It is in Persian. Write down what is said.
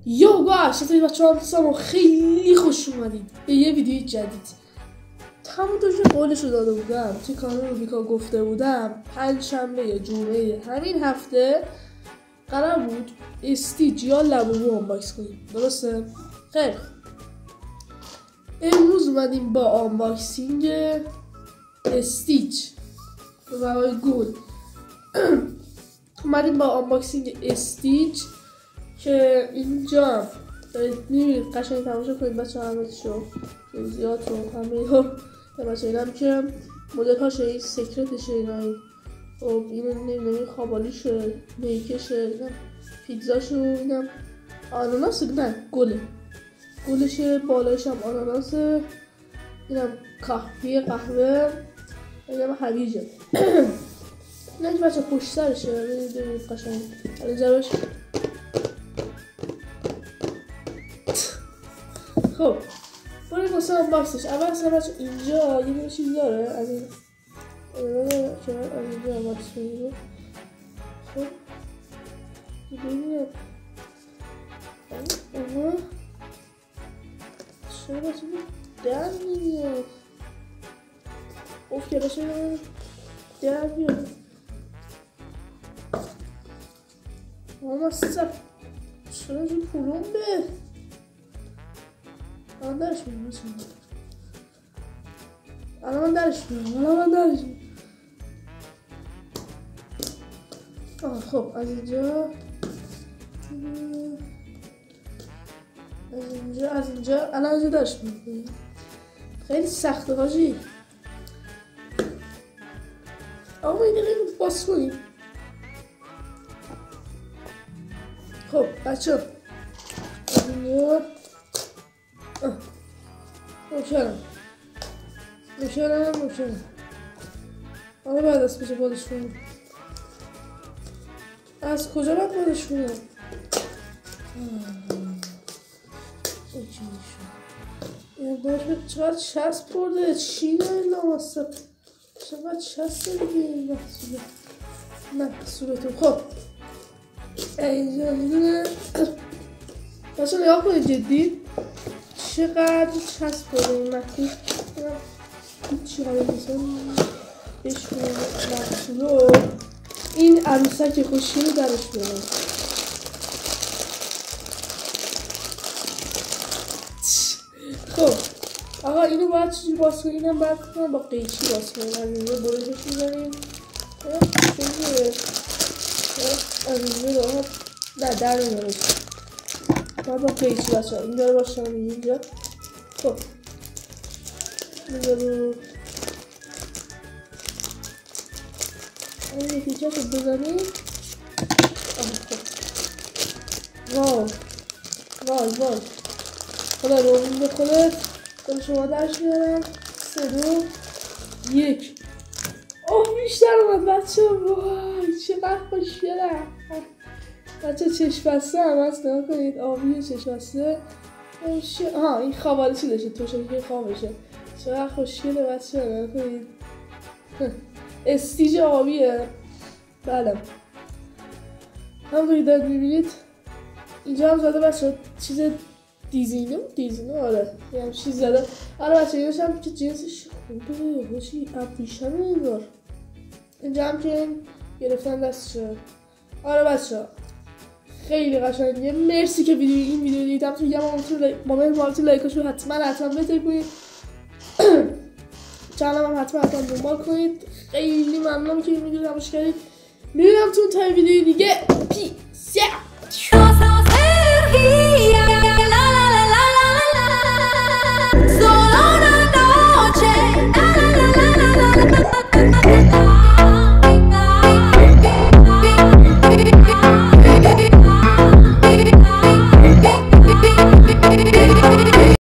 یا باش چطوری بچه‌ها هستم و خیلی خوش اومدید به یه ویدیو جدید. همونطور که قولشو داده بودم توی کانال روبیکا گفته بودم پنجشنبه یا جمعه همین هفته قرار بود استیچ یا لبوبو آنباکس کنیم، درسته؟ خیلی خوب. امروز اومدیم با آنباکسینگ استیچ و گل اومدیم با آنباکسینگ استیچ که اینجا میبینید قشنگ تماشا کنید بچه همه شو زیاد رو همه رو بچه اینم که مدل هاشه این سکرتشه این خب اینو نمیدونم خوابالیشه میکشه اینم پیتزاشو اینم آناناسه نه گلشه بالایش هم آناناسه اینم قهوه اینم هویجه نه بچه پشت سرشه ببینید قشنگ اینجا باش. خب برای واسه آنباکسش اول اصلا بچه اینجا یه چیز داره از این که از اینجا آنباکس کنید. خب ببینید چرا بچه در میاد که بچه در بیاد ماما سب چرا جو پولون به الان درش میدونم الان درش خب از اینجا الان اینجا درش میدونم خیلی سخته حاجی. آقا اینه نمید باز کنیم. خب بچه از اینجا روشنم آره بعد از کجا بادش کنیم از کجا باید بادش کنیم این داشت چقدر چسب برده چی داری لاماسته چقدر چسب دیگه این محصوله محصولتون. خب اینجا میدونه بچه نگاه کنید جدی چقدر چسب برده این محصول هیچی قابل نیستم بشکنه محصولو این عروسک خوشی رو درش بیارم. خب آقا اینو باید چجوری باز کنیم؟ اینم باید کنم با قیچی باز کنیم. از اینجا برشش میزنیم از اینجا راحت نه در نمیارش باید با قیچی بچه ها این داره باشم اینجا. خب اینجا رو این یکیچه رو بزنیم. وای خدا رو این به خودت به شما درش میارم 3 2 1 بیشتر اومد بچه. وای چقدر خوشگله بچه چشم بسته هم هست نگاه کنید آبی چشم بسته این خوابالی چی داشته تو شکل خوابشه چقدر خوشگله بچه نگاه کنید استیج آبیه. بله همونطوری دارید میبینید اینجا هم زده بچه چیز دیزینو آره یه چیز زده آره بچه اینش هم که جنسش خوبه باشی ابریشم انگار اینجا هم که گرفتن دستشه. آره بچه خیلی قشنگه. مرسی که این ویدیو دیدم تو با من لایکاشو حتما بتکنید چنلم هم حتما دنبال کنید. خیلی ممنونم که این ویدیو رو تماشا کردید. میبینم تو تا ویدیو دیگه. پیس.